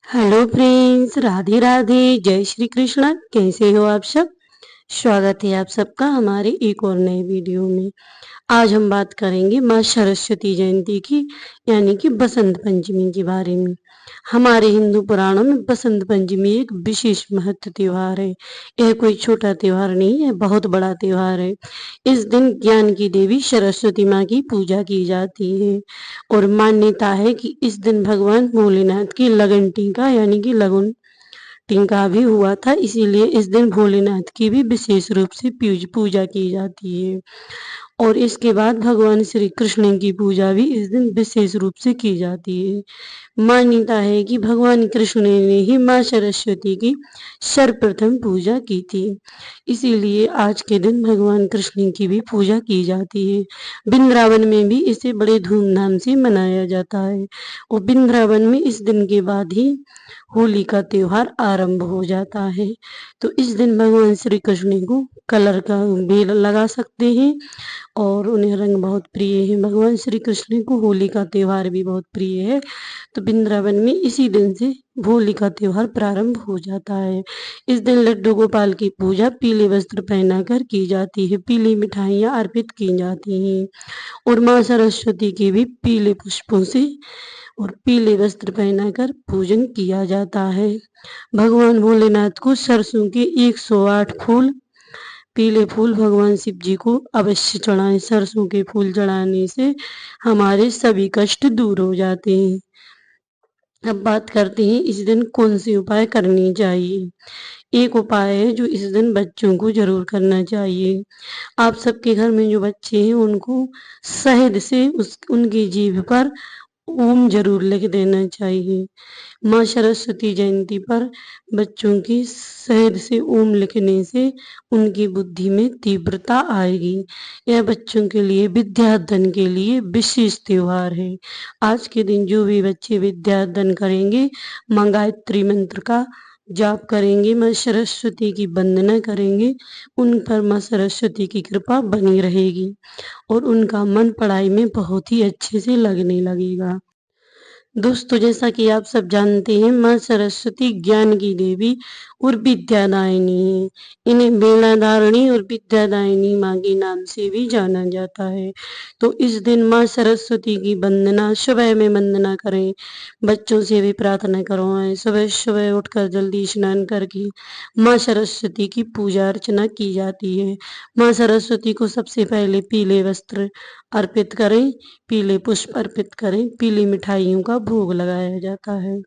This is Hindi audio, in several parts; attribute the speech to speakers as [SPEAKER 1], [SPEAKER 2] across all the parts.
[SPEAKER 1] हेलो फ्रेंड्स, राधे राधे, जय श्री कृष्ण। कैसे हो आप सब? स्वागत है आप सबका हमारे एक और नए वीडियो में। आज हम बात करेंगे माँ सरस्वती जयंती की, यानी कि बसंत पंचमी के बारे में। हमारे हिंदू पुराणों में बसंत पंचमी एक विशेष महत्व त्योहार है। यह कोई छोटा त्योहार नहीं है, बहुत बड़ा त्योहार है। इस दिन ज्ञान की देवी सरस्वती माँ की पूजा की जाती है और मान्यता है कि इस दिन भगवान भोलेनाथ की लगन टीका यानी कि लगन टीका भी हुआ था, इसीलिए इस दिन भोलेनाथ की भी विशेष रूप से पूजा की जाती है। और इसके बाद भगवान श्री कृष्ण की पूजा भी इस दिन विशेष रूप से की जाती है। मान्यता है कि भगवान कृष्ण ने ही माँ सरस्वती की सर्वप्रथम पूजा की थी, इसीलिए आज के दिन भगवान कृष्ण की भी पूजा की जाती है। वृंदावन में भी इसे बड़े धूमधाम से मनाया जाता है और वृंदावन में इस दिन के बाद ही होली का त्योहार आरंभ हो जाता है। तो इस दिन भगवान श्री कृष्ण को कलर का बेल लगा सकते हैं और उन्हें रंग बहुत प्रिय है। भगवान श्री कृष्ण को होली का त्योहार भी बहुत प्रिय है। तो वृंदावन में इसी दिन से होली का त्योहार प्रारंभ हो जाता है। इस दिन लड्डू गोपाल की पूजा पीले वस्त्र पहनाकर की जाती है, पीली मिठाइयाँ अर्पित की जाती हैं और माँ सरस्वती की भी पीले पुष्पों से और पीले वस्त्र पहनाकर पूजन किया जाता है। भगवान भोलेनाथ को सरसों के 108 फूल, पीले फूल भगवान शिव जी को अवश्य चढ़ाएं। सरसों के फूल चढ़ाने से हमारे सभी कष्ट दूर हो जाते हैं। अब बात करते हैं इस दिन कौन से उपाय करने चाहिए। एक उपाय है जो इस दिन बच्चों को जरूर करना चाहिए। आप सबके घर में जो बच्चे हैं उनको शहद से उनकी जीभ पर ओम जरूर लिख देना चाहिए। माँ सरस्वती जयंती पर बच्चों की शहद से ओम लिखने से उनकी बुद्धि में तीव्रता आएगी। यह बच्चों के लिए विद्याधन के लिए विशेष त्योहार है। आज के दिन जो भी बच्चे विद्याधन करेंगे, माँ गायत्री मंत्र का जाप करेंगे, माँ सरस्वती की वंदना करेंगे, उन पर माँ सरस्वती की कृपा बनी रहेगी और उनका मन पढ़ाई में बहुत ही अच्छे से लगने लगेगा। दोस्तों, जैसा कि आप सब जानते हैं, माँ सरस्वती ज्ञान की देवी और विद्यादायिनी है। इन्हें वीणाधारिणी और विद्यादायिनी माँ के नाम से भी जाना जाता है। तो इस दिन माँ सरस्वती की वंदना सुबह में वंदना करें, बच्चों से भी प्रार्थना करवाएं। सुबह सुबह उठकर जल्दी स्नान करके माँ सरस्वती की पूजा अर्चना की जाती है। माँ सरस्वती को सबसे पहले पीले वस्त्र अर्पित करें, पीले पुष्प अर्पित करें, पीली मिठाइयों का भोग लगाया जाता है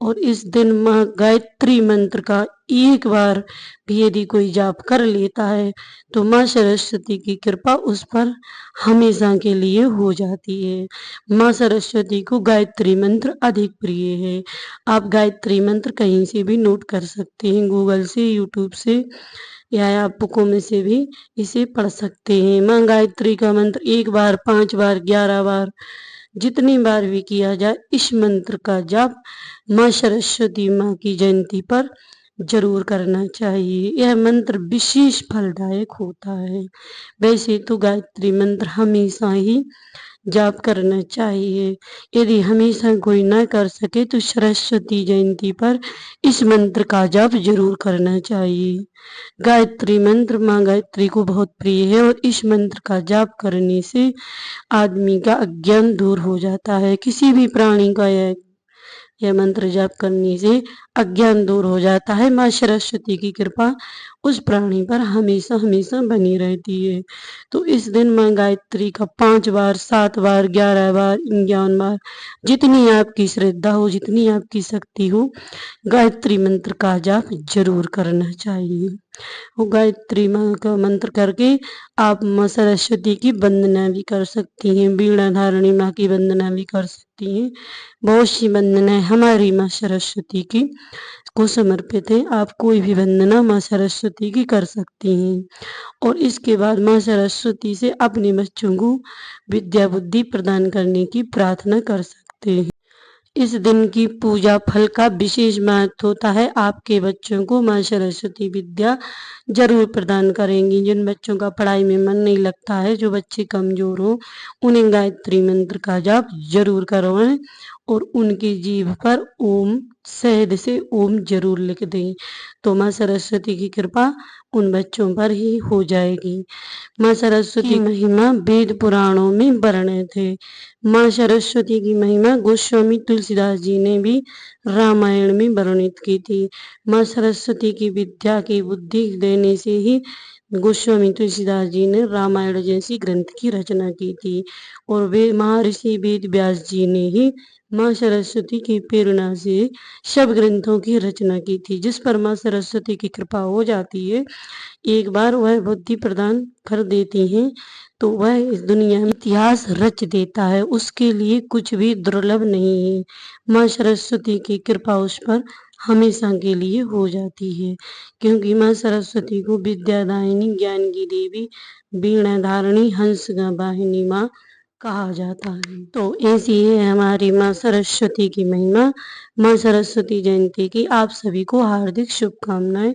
[SPEAKER 1] और इस दिन माँ गायत्री मंत्र का एक बार भी यदि कोई जाप कर लेता है तो माँ सरस्वती की कृपा उस पर हमेशा के लिए हो जाती है। माँ सरस्वती को गायत्री मंत्र अधिक प्रिय है। आप गायत्री मंत्र कहीं से भी नोट कर सकते हैं, गूगल से, यूट्यूब से या आप बुकों में से भी इसे पढ़ सकते हैं। माँ गायत्री का मंत्र 1 बार, 5 बार, 11 बार, जितनी बार भी किया जाए, इस मंत्र का जाप माँ सरस्वती माँ की जयंती पर जरूर करना चाहिए। यह मंत्र विशेष फलदायक होता है। वैसे तो गायत्री मंत्र हमेशा ही जाप करना चाहिए। यदि हमेशा कोई ना कर सके तो सरस्वती जयंती पर इस मंत्र का जाप जरूर करना चाहिए। गायत्री मंत्र माँ गायत्री को बहुत प्रिय है और इस मंत्र का जाप करने से आदमी का अज्ञान दूर हो जाता है। किसी भी प्राणी का यह मंत्र जाप करने से अज्ञान दूर हो जाता है। माँ सरस्वती की कृपा उस प्राणी पर हमेशा हमेशा बनी रहती है। तो इस दिन माँ गायत्री का 5 बार, 7 बार, 11 बार, 51 बार, जितनी आपकी श्रद्धा हो, जितनी आपकी शक्ति हो, गायत्री मंत्र का जाप जरूर करना चाहिए। वो गायत्री माँ का मंत्र करके आप माँ सरस्वती की वंदना भी कर सकती हैं, वीणा धारिणी माँ की वंदना भी कर सकती हैं। बहुत सी वंदनाएं हमारी माँ सरस्वती की को समर्पित है। आप कोई भी वंदना माँ सरस्वती की कर सकती हैं और इसके बाद माँ सरस्वती से अपने बच्चों को विद्या बुद्धि प्रदान करने की प्रार्थना कर सकते हैं। इस दिन की पूजा फल का विशेष महत्व होता है। आपके बच्चों को माँ सरस्वती विद्या जरूर प्रदान करेंगी। जिन बच्चों का पढ़ाई में मन नहीं लगता है, जो बच्चे कमजोर हो, उन्हें गायत्री मंत्र का जाप जरूर करवाएं और उनकी जीभ पर ओम शहद से ओम जरूर लिख दें, तो माँ सरस्वती की कृपा उन बच्चों पर ही हो जाएगी। माँ सरस्वती की महिमा वेद पुराणों में वर्णित है। माँ सरस्वती की महिमा गोस्वामी तुलसीदास जी ने भी रामायण में वर्णित की थी। माँ सरस्वती की विद्या की बुद्धि देने से ही गोस्वामी तुलसीदास जी ने रामायण जैसी ग्रंथ की रचना की थी, और वे महर्षि वेद व्यास जी ने ही माँ सरस्वती की प्रेरणा से सब ग्रंथों की रचना की थी। जिस पर माँ सरस्वती की कृपा हो जाती है, एक बार वह बुद्धि प्रदान कर देती हैं, तो वह इस दुनिया में इतिहास रच देता है। उसके लिए कुछ भी दुर्लभ नहीं है। माँ सरस्वती की कृपा उस पर हमेशा के लिए हो जाती है, क्योंकि माँ सरस्वती को विद्यादायिनी, ज्ञान की देवी, वीणा धारिणी, हंस वाहिनी माँ कहा जाता है। तो ऐसी है हमारी माँ सरस्वती की महिमा। माँ सरस्वती जयंती की आप सभी को हार्दिक शुभकामनाएं।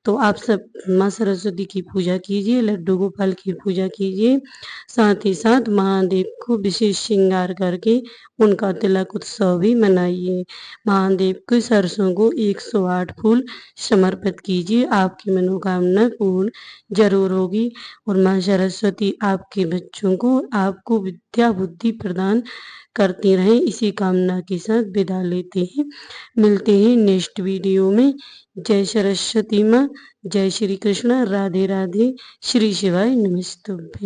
[SPEAKER 1] तो आप सब माँ सरस्वती की पूजा कीजिए, लड्डू गोपाल की पूजा कीजिए, साथ ही साथ महादेव को विशेष श्रृंगार करके उनका तिलक उत्सव भी मनाइए। महादेव के सरसों को 108 फूल समर्पित कीजिए, आपकी मनोकामना पूर्ण जरूर होगी। और माँ सरस्वती आपके बच्चों को आपको विद्या बुद्धि प्रदान करती रहें, इसी कामना के साथ विदा लेते हैं। मिलते हैं नेक्स्ट वीडियो में। जय सरस्वती माँ, जय श्री कृष्ण, राधे राधे, श्री शिवाय नमस्तुभ्यं।